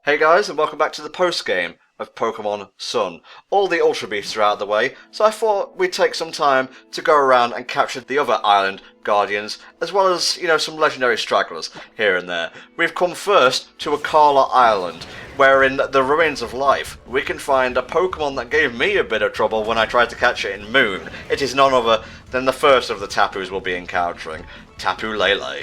Hey guys, and welcome back to the post-game of Pokemon Sun. All the Ultra Beasts are out of the way, so I thought we'd take some time to go around and capture the other island guardians, as well as, some legendary stragglers here and there. We've come first to Akala Island, where in the Ruins of Life, we can find a Pokemon that gave me a bit of trouble when I tried to catch it in Moon. It is none other than the first of the Tapus we'll be encountering, Tapin Leila.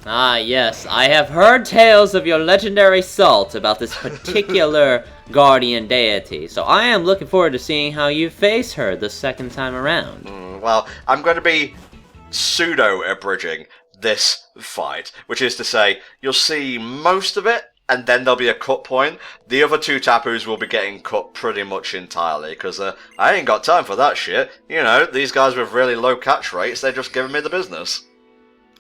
Ah, yes, I have heard tales of your legendary salt about this particular guardian deity, so I am looking forward to seeing how you face her the second time around. Well, I'm going to be pseudo-abridging this fight, which is to say, you'll see most of it, and then there'll be a cut point. The other two Tapus will be getting cut pretty much entirely, because I ain't got time for that shit. These guys with really low catch rates, they're just giving me the business.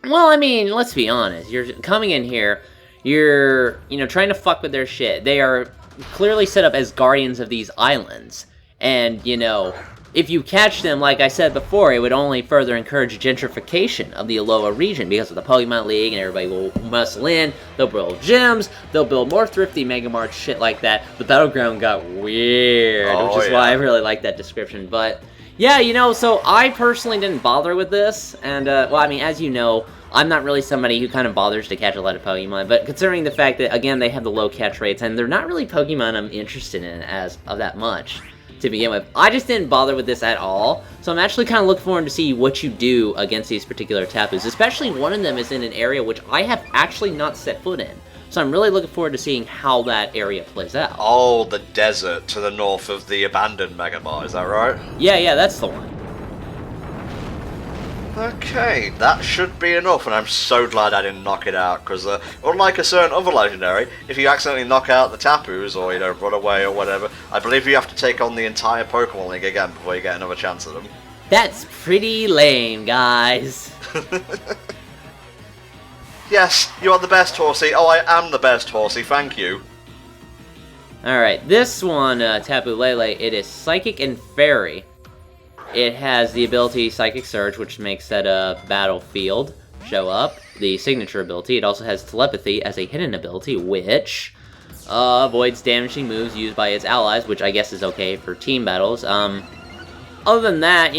Well, I mean, let's be honest. You're coming in here, you're, trying to fuck with their shit. They are clearly set up as guardians of these islands. And, if you catch them, like I said before, it would only further encourage gentrification of the Alola region because of the Pokemon League, and everybody will muscle in, they'll build gyms, they'll build more thrifty Mega Marts, shit like that. The Battleground got weird, which is why I really like that description, but... yeah, so I personally didn't bother with this, and, as you know, I'm not really somebody who kind of bothers to catch a lot of Pokemon, but considering the fact that, again, they have the low catch rates, and they're not really Pokemon I'm interested in as of that much to begin with, I just didn't bother with this at all, so I'm actually kind of looking forward to see what you do against these particular Tapus, especially one of them is in an area which I have actually not set foot in. So I'm really looking forward to seeing how that area plays out. Oh, the desert to the north of the abandoned Mega Mart, is that right? Yeah, that's the one. Okay, that should be enough, and I'm so glad I didn't knock it out, because unlike a certain other legendary, if you accidentally knock out the Tapus, or, run away or whatever, I believe you have to take on the entire Pokemon League again before you get another chance at them. That's pretty lame, guys. Yes, you are the best, Horsey. Oh, I am the best, Horsey, thank you. Alright, this one, Tapu Lele, it is Psychic and Fairy. It has the ability Psychic Surge, which makes that battlefield show up. The signature ability. It also has Telepathy as a hidden ability, which avoids damaging moves used by its allies, which I guess is okay for team battles. Other than that,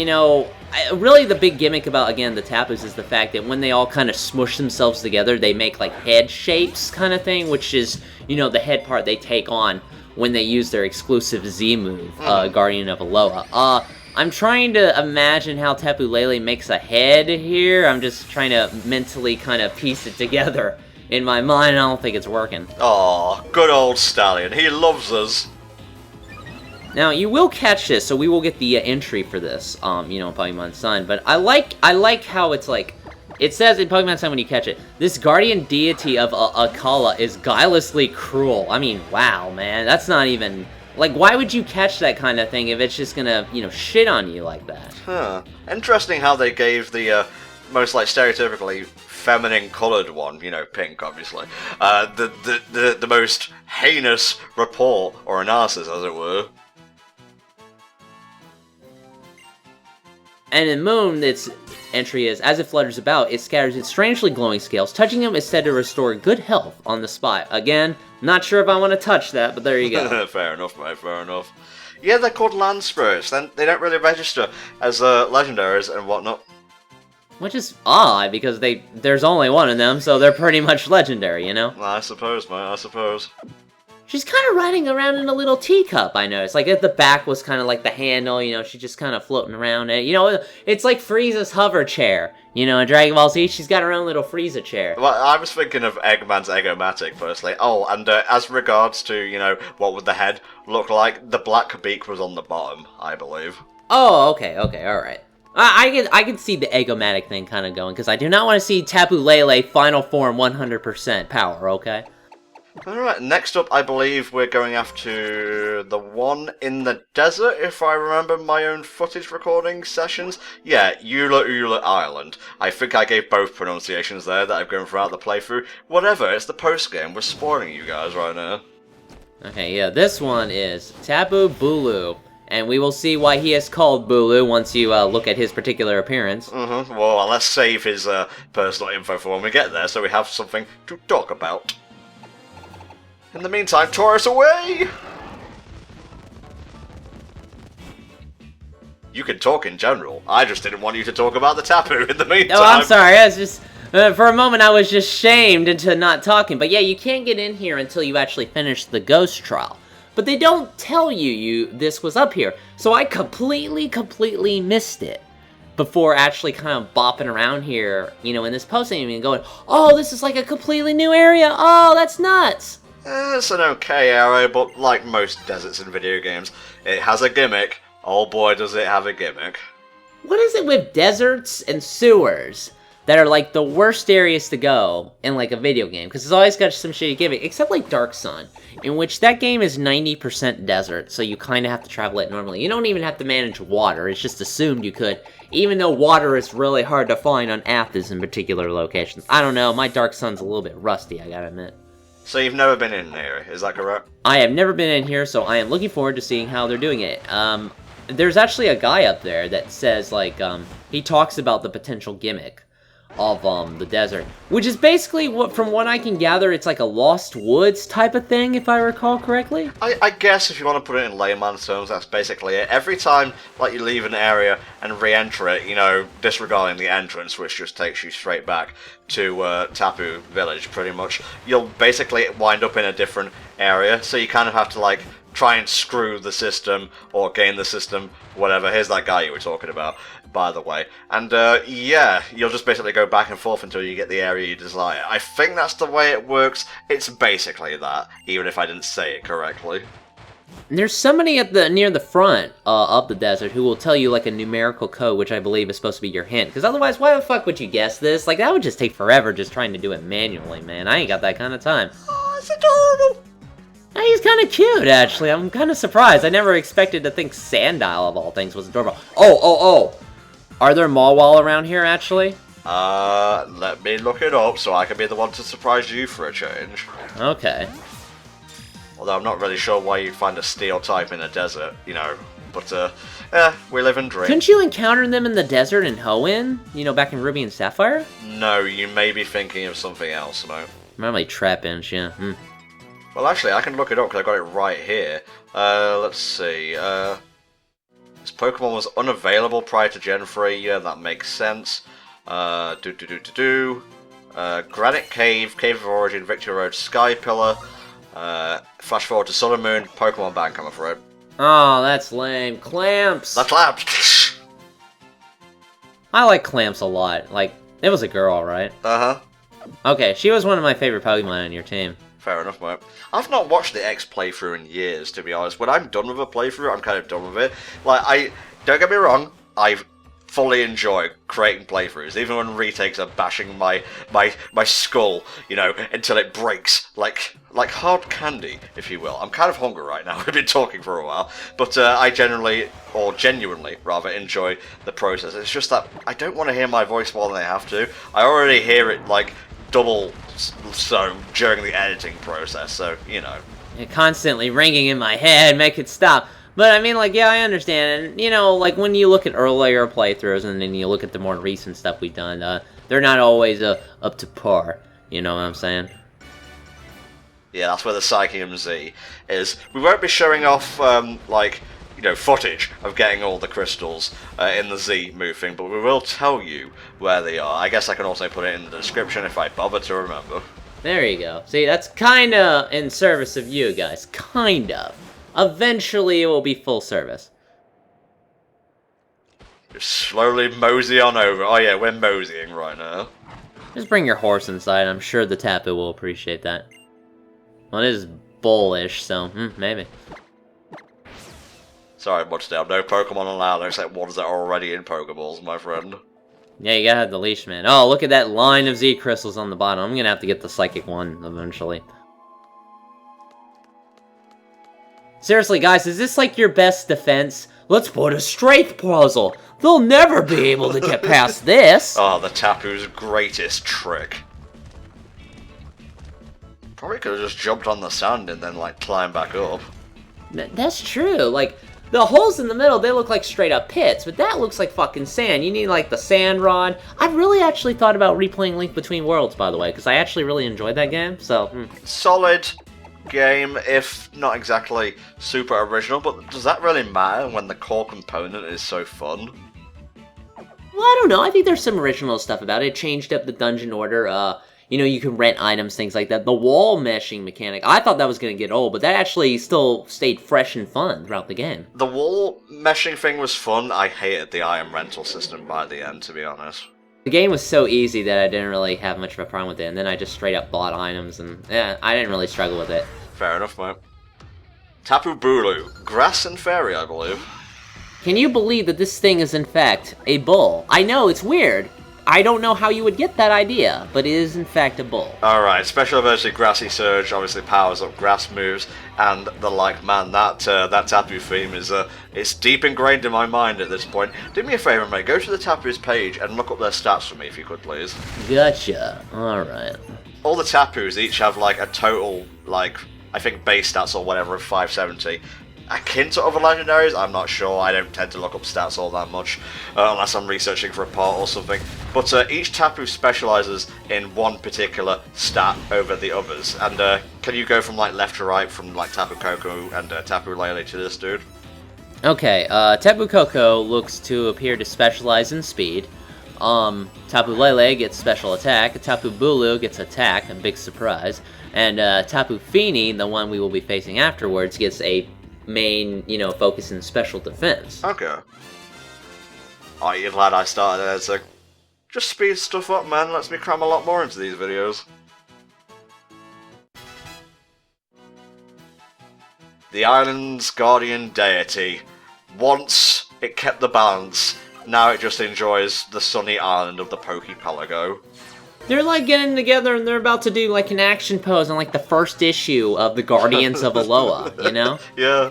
really the big gimmick about, again, the Tapus is the fact that when they all kind of smush themselves together, they make, like, head shapes kind of thing, which is, the head part they take on when they use their exclusive Z move, Guardian of Alola. I'm trying to imagine how Tapu Lele makes a head here. I'm just trying to mentally kind of piece it together in my mind. I don't think it's working. Aw, good old Stallion. He loves us. Now, you will catch this, so we will get the entry for this, in Pokemon Sun, but I like how it's like, it says in Pokemon Sun when you catch it, this guardian deity of Akala is guilelessly cruel. I mean, wow, man, that's not even, like, why would you catch that kind of thing if it's just gonna, shit on you like that? Huh. Interesting how they gave the, most, stereotypically feminine coloured one, pink, obviously, the most heinous report, or analysis, as it were. And in Moon, its entry is, as it flutters about, it scatters its strangely glowing scales. Touching them is said to restore good health on the spot. Again, not sure if I want to touch that, but there you go. Fair enough, mate, fair enough. Yeah, they're called land spirits, then they don't really register as legendaries and whatnot. Which is odd, because there's only one of them, so they're pretty much legendary, I suppose, mate, I suppose. She's kind of riding around in a little teacup, I noticed. Like, at the back was kind of like the handle, she's just kind of floating around it. It's like Frieza's hover chair. In Dragon Ball Z, she's got her own little Frieza chair. Well, I was thinking of Eggman's Eggomatic, personally. Oh, and as regards to, what would the head look like, the black beak was on the bottom, I believe. Oh, okay, alright. I can see the Eggomatic thing kind of going, because I do not want to see Tapu Lele final form 100% power, okay? Alright, next up, I believe we're going after the one in the desert, if I remember my own footage recording sessions. Yeah, Ula Island. I think I gave both pronunciations there that I've given throughout the playthrough. Whatever, it's the post-game. We're spoiling you guys right now. Okay, yeah, this one is Tapu Bulu. And we will see why he is called Bulu once you look at his particular appearance. Well, let's save his personal info for when we get there, so we have something to talk about. In the meantime, Taurus away! You can talk in general. I just didn't want you to talk about the Tapu in the meantime. Oh, I'm sorry. I was just... for a moment, I was just shamed into not talking. But yeah, you can't get in here until you actually finish the ghost trial. But they don't tell you this was up here. So I completely missed it before actually kind of bopping around here, you know, in this posting and going, oh, this is like a completely new area. Oh, that's nuts. It's an okay area, but like most deserts in video games, it has a gimmick. Oh boy, does it have a gimmick. What is it with deserts and sewers that are like the worst areas to go in like a video game? Because it's always got some shitty gimmick, except like Dark Sun, in which that game is 90% desert, so you kind of have to travel it normally. You don't even have to manage water, it's just assumed you could, even though water is really hard to find on Athens in particular locations. I don't know, my Dark Sun's a little bit rusty, I gotta admit. So you've never been in here, is that correct? I have never been in here, so I am looking forward to seeing how they're doing it. There's actually a guy up there that says, like, he talks about the potential gimmick of, the desert. Which is basically, from what I can gather, it's like a Lost Woods type of thing, if I recall correctly. I guess if you want to put it in layman's terms, that's basically it. Every time, like, you leave an area and re-enter it, you know, disregarding the entrance, which just takes you straight back to, Tapu Village, pretty much, you'll basically wind up in a different area, so you kind of have to, like, try and screw the system, or gain the system, whatever. Here's that guy you were talking about, by the way. And, yeah, you'll just basically go back and forth until you get the area you desire. I think that's the way it works. It's basically that, even if I didn't say it correctly. There's somebody at near the front of the desert who will tell you, like, a numerical code, which I believe is supposed to be your hint. Because otherwise, why the fuck would you guess this? Like, that would just take forever just trying to do it manually, man. I ain't got that kind of time. Oh, it's adorable! He's kind of cute, actually. I'm kind of surprised. I never expected to think Sandile, of all things, was adorable. Oh! Are there Mawwall around here, actually? Let me look it up so I can be the one to surprise you for a change. Okay. Although I'm not really sure why you'd find a steel type in a desert, you know. But, we live and dream. Couldn't you encounter them in the desert in Hoenn? You know, back in Ruby and Sapphire? No, you may be thinking of something else, Mo. Probably Trap-Inch, yeah. Well, actually, I can look it up because I got it right here. Let's see. This Pokemon was unavailable prior to Gen 3. Yeah, that makes sense. Granite Cave, Cave of Origin, Victory Road, Sky Pillar. Flash forward to Silvermoon, Pokemon Bank, I'm afraid. Oh, that's lame. Clamps! The Clamps! I like Clamps a lot. Like, it was a girl, right? Uh-huh. Okay, she was one of my favorite Pokemon on your team. Fair enough, mate. I've not watched the X playthrough in years, to be honest. When I'm done with a playthrough, I'm kind of done with it. Like, don't get me wrong, I fully enjoy creating playthroughs, even when retakes are bashing my skull, you know, until it breaks, like hard candy, if you will. I'm kind of hungry right now. We've been talking for a while, but I genuinely rather, enjoy the process. It's just that I don't want to hear my voice more than I have to. I already hear it, like, double so during the editing process, so, you know. It constantly ringing in my head, make it stop. But I mean, like, yeah, I understand. And, you know, like, when you look at earlier playthroughs and then you look at the more recent stuff we've done, they're not always up to par. You know what I'm saying? Yeah, that's where the Psychium Z is. We won't be showing off, like, you know, footage of getting all the crystals in the Z move thing, but we will tell you where they are. I guess I can also put it in the description if I bother to remember. There you go. See, that's kinda in service of you guys. Kind of. Eventually it will be full service. Just slowly mosey on over. Oh yeah, we're moseying right now. Just bring your horse inside. I'm sure the Tapu will appreciate that. Well, it is bullish, so maybe. Sorry, Mudsdale, no Pokemon allowed except ones that are already in Pokeballs, my friend. Yeah, you gotta have the leash, man. Oh, look at that line of Z crystals on the bottom. I'm gonna have to get the Psychic one eventually. Seriously, guys, is this like your best defense? Let's put a strength puzzle. They'll never be able to get past this. Oh, the Tapu's greatest trick. Probably could have just jumped on the sand and then, like, climbed back up. That's true. Like, the holes in the middle, they look like straight up pits, but that looks like fucking sand. You need, like, the sand rod. I've really actually thought about replaying Link Between Worlds, by the way, because I actually really enjoyed that game, so... Solid, game, if not exactly super original, but does that really matter when the core component is so fun? Well, I don't know. I think there's some original stuff about it. It changed up the dungeon order. You know, you can rent items, things like that. The wall meshing mechanic, I thought that was going to get old, but that actually still stayed fresh and fun throughout the game. The wall meshing thing was fun. I hated the item rental system by the end, to be honest. The game was so easy that I didn't really have much of a problem with it, and then I just straight up bought items, and yeah, I didn't really struggle with it. Fair enough, mate. Tapu Bulu, grass and fairy, I believe. Can you believe that this thing is in fact a bull? I know, it's weird. I don't know how you would get that idea, but it is in fact a bull. Alright, special ability Grassy Surge obviously powers up grass moves and the like. Man, that Tapu theme is it's deep ingrained in my mind at this point. Do me a favour, mate, go to the Tapu's page and look up their stats for me if you could, please. Gotcha. Alright. All the Tapus each have like a total, like, I think base stats or whatever of 570. Akin to other legendaries, I'm not sure. I don't tend to look up stats all that much, unless I'm researching for a part or something. But each Tapu specialises in one particular stat over the others. And can you go from like left to right from like Tapu Koko and Tapu Leila to this dude? Okay, Tapu Koko looks to appear to specialize in speed. Tapu Lele gets special attack, Tapu Bulu gets attack, a big surprise, and Tapu Fini, the one we will be facing afterwards, gets a main, you know, focus in special defense. Okay. Oh, you're glad I started there, so just speed stuff up, man. Lets me cram a lot more into these videos. The island's guardian deity. Once it kept the balance, now it just enjoys the sunny island of the Poképelago. They're like getting together and they're about to do like an action pose on like the first issue of the Guardians of Alola, you know? Yeah.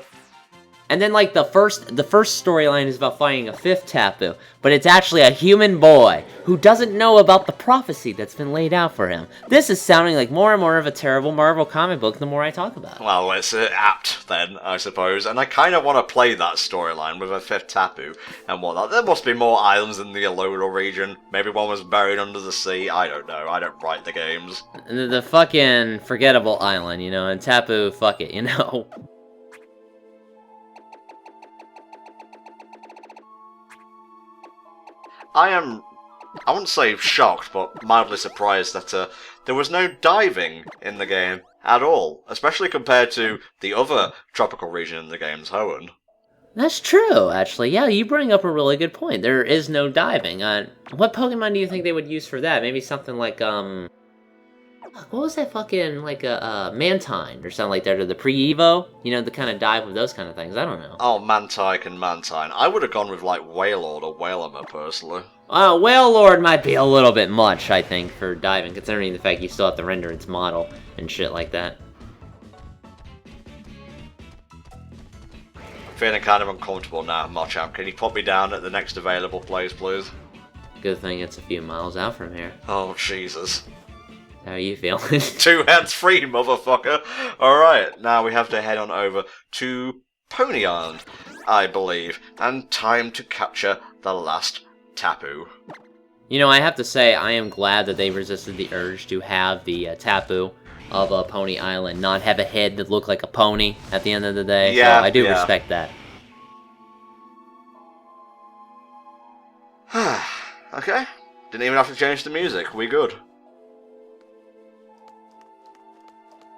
And then like the first storyline is about finding a fifth Tapu, but it's actually a human boy who doesn't know about the prophecy that's been laid out for him. This is sounding like more and more of a terrible Marvel comic book the more I talk about it. Well, it's apt then, I suppose, and I kind of want to play that storyline with a fifth Tapu and whatnot. There must be more islands in the Alola region. Maybe one was buried under the sea. I don't know. I don't write the games. The fucking forgettable island, you know, and Tapu, fuck it, you know. I wouldn't say shocked, but mildly surprised that there was no diving in the game at all, especially compared to the other tropical region in the game's Hoenn. That's true, actually. Yeah, you bring up a really good point. There is no diving. What Pokemon do you think they would use for that? Maybe something like, what was that fucking, like, Mantine or something like that, or the Pre-Evo? You know, the kind of dive with those kind of things. I don't know. Oh, Mantike and Mantine. I would have gone with, like, Wailord or Wailmer, personally. Wailord might be a little bit much, I think, for diving, considering the fact you still have to render its model and shit like that. Feeling kind of uncomfortable now, Machamp. Can you put me down at the next available place, please? Good thing it's a few miles out from here. Oh, Jesus. How are you feeling? 2 hands free, motherfucker! Alright, now we have to head on over to Pony Island, I believe, and time to capture the last Tapu. You know, I have to say, I am glad that they resisted the urge to have the Tapu of Pony Island not have a head that looked like a pony at the end of the day. Yeah, so I do yeah. respect that. Okay, didn't even have to change the music, we good.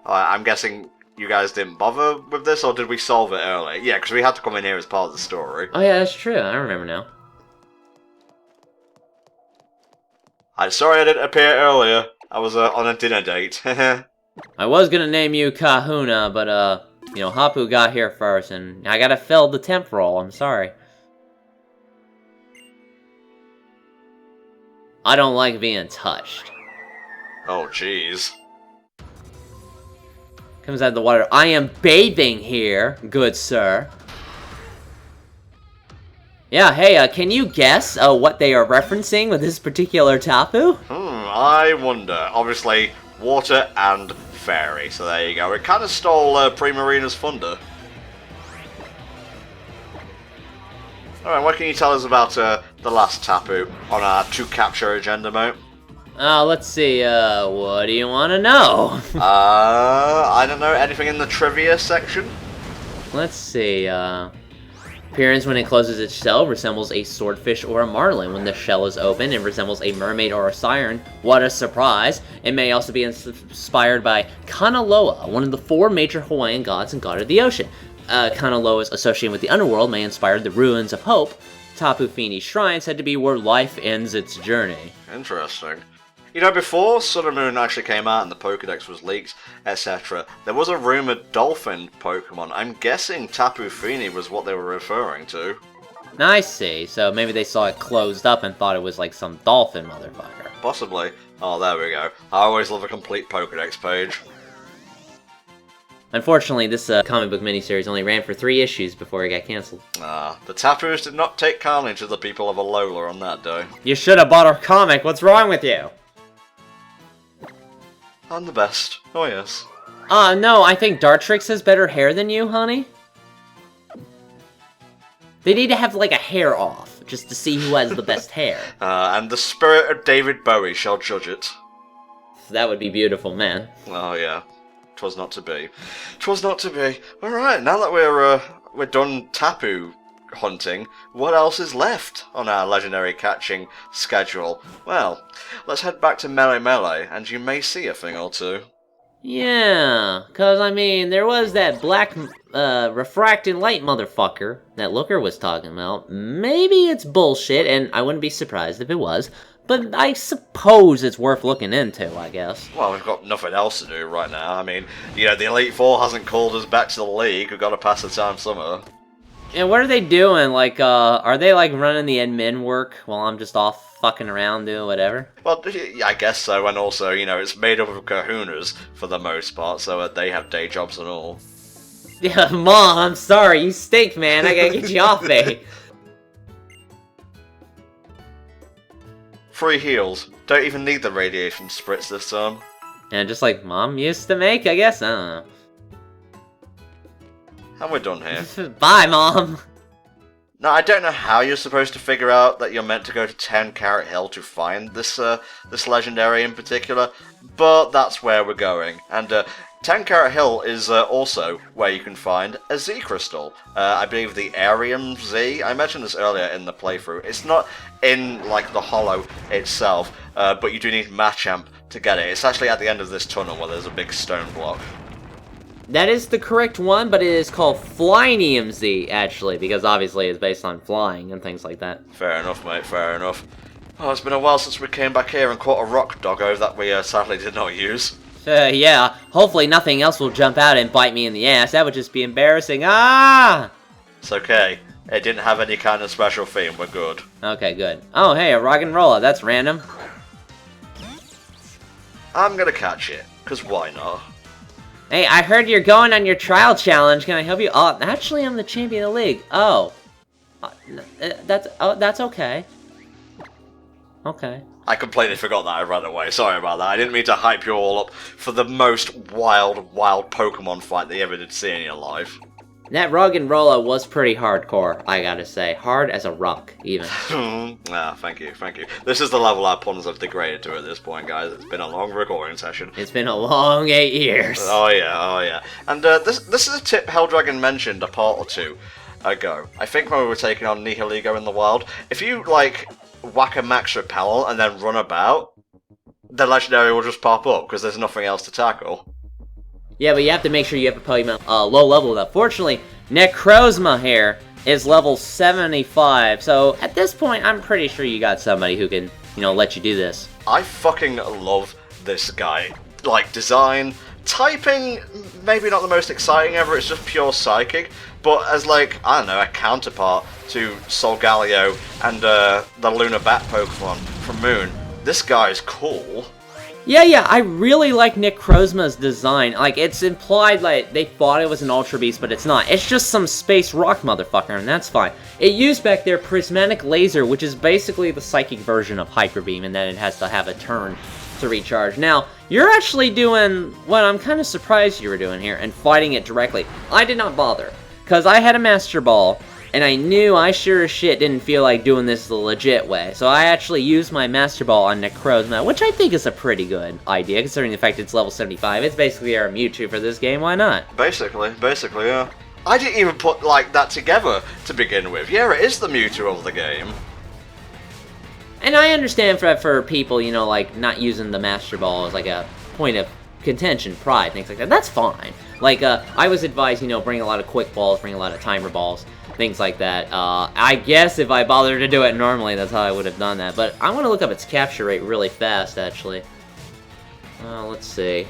I'm guessing you guys didn't bother with this, or did we solve it early? Yeah, because we had to come in here as part of the story. Oh yeah, that's true, I remember now. I'm sorry I didn't appear earlier. I was on a dinner date. I was gonna name you Kahuna, but you know, Hapu got here first, and I gotta fill the temporal, I'm sorry. I don't like being touched. Oh, jeez. Comes out of the water. I am bathing here, good sir. Yeah, hey, can you guess what they are referencing with this particular Tapu? I wonder. Obviously, water and fairy, so there you go. It kind of stole Primarina's thunder. Alright, what can you tell us about the last Tapu on our to capture agenda, mate? Let's see, what do you want to know? I don't know, anything in the trivia section? Let's see, appearance when it closes its shell resembles a swordfish or a marlin. When the shell is open, it resembles a mermaid or a siren. What a surprise! It may also be inspired by Kanaloa, one of the 4 major Hawaiian gods and god of the ocean. Kanaloa's association with the underworld may inspire the ruins of hope. Tapu Fini's shrine said to be where life ends its journey. Interesting. You know, before Silvermoon actually came out and the Pokedex was leaked, etc., there was a rumoured dolphin Pokemon. I'm guessing Tapu Fini was what they were referring to. I see, so maybe they saw it closed up and thought it was like some dolphin motherfucker. Possibly. Oh, there we go. I always love a complete Pokedex page. Unfortunately, this comic book miniseries only ran for 3 issues before it got cancelled. The Tapus did not take kindly to the people of Alola on that day. You should have bought our comic, what's wrong with you? I'm the best. Oh, yes. No, I think Dartrix has better hair than you, honey. They need to have, like, a hair off, just to see who has the best hair. And the spirit of David Bowie shall judge it. That would be beautiful, man. Oh, yeah. 'Twas not to be. 'Twas not to be. Alright, now that we're done Tapu hunting, what else is left on our legendary catching schedule? Well, let's head back to Melee, and you may see a thing or two. Yeah, cause I mean, there was that black, refracting light motherfucker that Looker was talking about. Maybe it's bullshit, and I wouldn't be surprised if it was, but I suppose it's worth looking into, I guess. Well, we've got nothing else to do right now. I mean, you know, the Elite Four hasn't called us back to the league. We've got to pass the time somewhere. And what are they doing? Like, are they, like, running the admin work while I'm just off fucking around doing whatever? Well, I guess so, and also, you know, it's made up of kahunas for the most part, so they have day jobs and all. Yeah, Mom, I'm sorry, you stink, man. I gotta get you off me. Free heals. Don't even need the radiation spritz this time. And just like Mom used to make, I guess? I don't know. And we're done here. Bye, Mom! Now, I don't know how you're supposed to figure out that you're meant to go to 10 Carat Hill to find this legendary in particular, but that's where we're going. And 10 Carat Hill is also where you can find a Z Crystal. I believe the Arium Z. I mentioned this earlier in the playthrough. It's not in, like, the hollow itself, but you do need Machamp to get it. It's actually at the end of this tunnel where there's a big stone block. That is the correct one, but it is called Flynium Z, actually, because obviously it's based on flying and things like that. Fair enough, mate, fair enough. Oh, it's been a while since we came back here and caught a rock doggo that we sadly did not use. Yeah, hopefully nothing else will jump out and bite me in the ass. That would just be embarrassing. Ah! It's okay. It didn't have any kind of special theme. We're good. Okay, good. Oh, hey, a rock and roller. That's random. I'm gonna catch it, because why not? Hey, I heard you're going on your trial challenge. Can I help you? Oh, actually, I'm the champion of the league. Oh. That's okay. Okay. I completely forgot that I ran away. Sorry about that. I didn't mean to hype you all up for the most wild Pokemon fight that you ever did see in your life. That rug and roller was pretty hardcore, I gotta say. Hard as a rock, even. Thank you, thank you. This is the level our puns have degraded to at this point, guys. It's been a long recording session. It's been a long 8 years. Oh yeah. And this is a tip Helldragon mentioned a part or two ago. I think when we were taking on Nihiligo in the wild, if you, like, whack a max repel and then run about, the legendary will just pop up, because there's nothing else to tackle. Yeah, but you have to make sure you have a Pokemon low level though. Fortunately, Necrozma here is level 75, so at this point, I'm pretty sure you got somebody who can, you know, let you do this. I fucking love this guy. Like, design, typing, maybe not the most exciting ever, it's just pure psychic, but as, like, I don't know, a counterpart to Solgaleo and the Lunar Bat Pokemon from Moon, this guy's cool. Yeah, I really like Necrozma's design. Like, it's implied, like, they thought it was an Ultra Beast, but it's not. It's just some space rock motherfucker, and that's fine. It used back there Prismatic Laser, which is basically the psychic version of Hyper Beam, and then it has to have a turn to recharge. Now, you're actually doing what I'm kind of surprised you were doing here, and fighting it directly. I did not bother, because I had a Master Ball, And I knew I sure as shit didn't feel like doing this the legit way. So I actually used my Master Ball on Necrozma, which I think is a pretty good idea, considering the fact it's level 75. It's basically our Mewtwo for this game, why not? Basically, yeah. I didn't even put, like, that together to begin with. Yeah, it is the Mewtwo of the game. And I understand for people, you know, like, not using the Master Ball as, like, a point of contention, pride, things like that. That's fine. Like, I was advised, you know, bring a lot of quick balls, bring a lot of timer balls, things like that. I guess if I bothered to do it normally, that's how I would have done that. But I want to look up its capture rate really fast, actually. Let's see.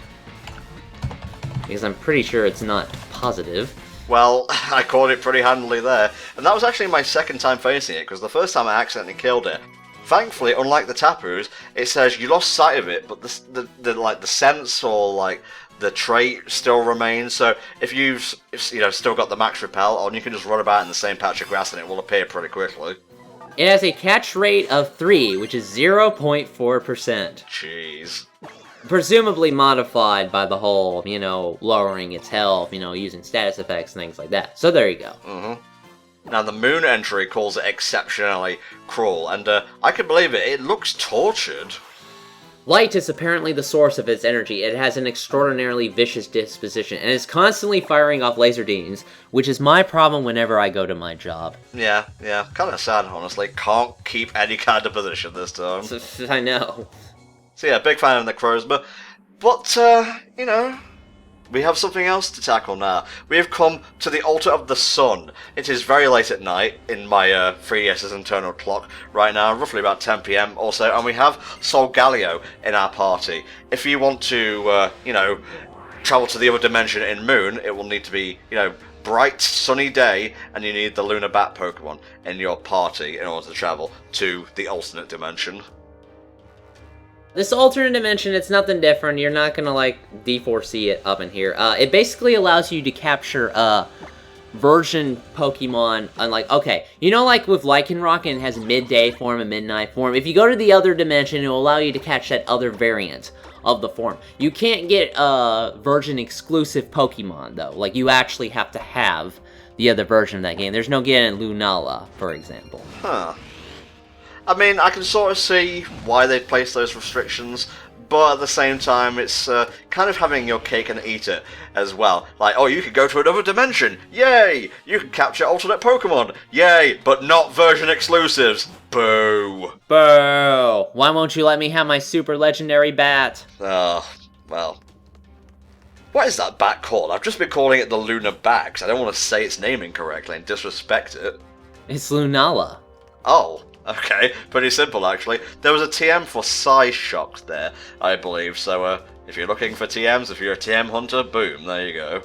Because I'm pretty sure it's not positive. Well, I caught it pretty handily there. And that was actually my second time facing it, because the first time I accidentally killed it. Thankfully, unlike the Tapus, it says you lost sight of it, but the sense or like the trait still remains. So if you've still got the max repel on, you can just run about in the same patch of grass and it will appear pretty quickly. It has a catch rate of 3, which is 0.4%. Jeez. Presumably modified by the whole, you know, lowering its health, you know, using status effects and things like that. So there you go. Mm-hmm. Now, the Moon entry calls it exceptionally cruel, and I can believe it. It looks tortured. Light is apparently the source of its energy. It has an extraordinarily vicious disposition, and is constantly firing off laser beams, which is my problem whenever I go to my job. Yeah, kind of sad, honestly. Can't keep any kind of position this time. I know. So yeah, big fan of Necrozma. But, you know, we have something else to tackle now. We have come to the Altar of the Sun. It is very late at night in my 3DS's internal clock right now, roughly about 10 PM or so, and we have Solgaleo in our party. If you want to, you know, travel to the other dimension in Moon, it will need to be, you know, bright, sunny day, and you need the Lunar Bat Pokemon in your party in order to travel to the alternate dimension. This alternate dimension, it's nothing different. You're not gonna, like, D4C it up in here. It basically allows you to capture, version Pokemon, unlike, okay, you know, like with Lycanroc, it has midday form and midnight form. If you go to the other dimension, it will allow you to catch that other variant of the form. You can't get, version exclusive Pokemon, though. Like, you actually have to have the other version of that game. There's no getting Lunala, for example. Huh. I mean, I can sort of see why they place those restrictions, but at the same time, it's kind of having your cake and eat it as well. Like, oh, you can go to another dimension, yay! You can capture alternate Pokemon, yay! But not version exclusives, boo! Boo! Why won't you let me have my super legendary bat? Oh, well. What is that bat called? I've just been calling it the Lunar Bat, 'cause I don't want to say its name incorrectly and disrespect it. It's Lunala. Oh. Okay, pretty simple actually. There was a TM for Psyshock there, I believe, so if you're looking for TMs, if you're a TM hunter, boom, there you go.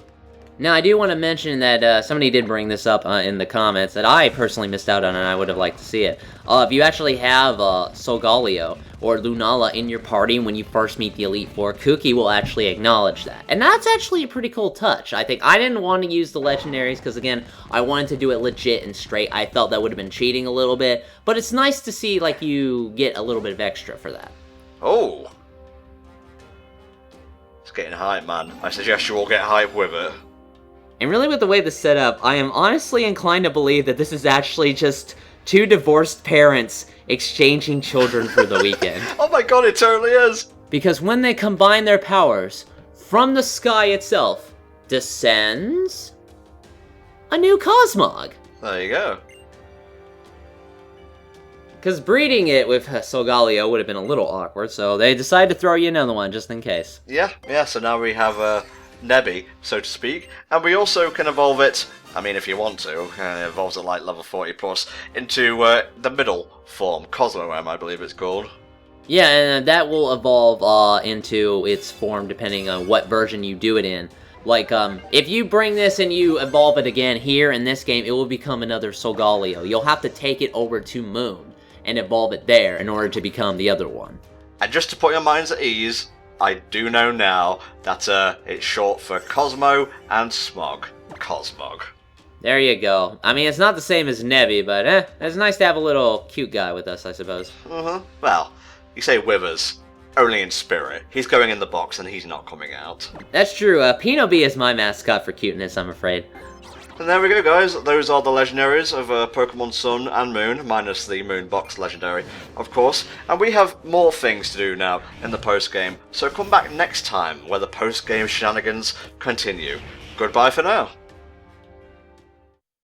Now, I do want to mention that somebody did bring this up in the comments that I personally missed out on and I would have liked to see it. If you actually have Solgaleo or Lunala in your party when you first meet the Elite Four, Kuki will actually acknowledge that. And that's actually a pretty cool touch. I think I didn't want to use the Legendaries because, again, I wanted to do it legit and straight. I felt that would have been cheating a little bit. But it's nice to see, like, you get a little bit of extra for that. Oh! It's getting hype, man. I suggest you all get hype with it. And really with the way this is set up, I am honestly inclined to believe that this is actually just two divorced parents exchanging children for the weekend. Oh my god, it totally is! Because when they combine their powers, from the sky itself descends a new Cosmog. There you go. Because breeding it with Solgaleo would have been a little awkward, so they decided to throw you another one just in case. Yeah, so now we have Nebby, so to speak, and we also can evolve it, I mean if you want to, it evolves at like level 40 plus, into the middle form, Cosmoem I believe it's called. Yeah, and that will evolve into its form depending on what version you do it in. Like, if you bring this and you evolve it again here in this game, it will become another Solgaleo. You'll have to take it over to Moon and evolve it there in order to become the other one. And just to put your minds at ease, I do know now that it's short for Cosmo and Smog. Cosmog. There you go. I mean, it's not the same as Nebby, but it's nice to have a little cute guy with us, I suppose. Well, you say with us, only in spirit. He's going in the box and he's not coming out. That's true. Pino B is my mascot for cuteness, I'm afraid. And there we go, guys. Those are the legendaries of Pokemon Sun and Moon, minus the Moon Box legendary, of course. And we have more things to do now in the post-game, so come back next time where the post-game shenanigans continue. Goodbye for now.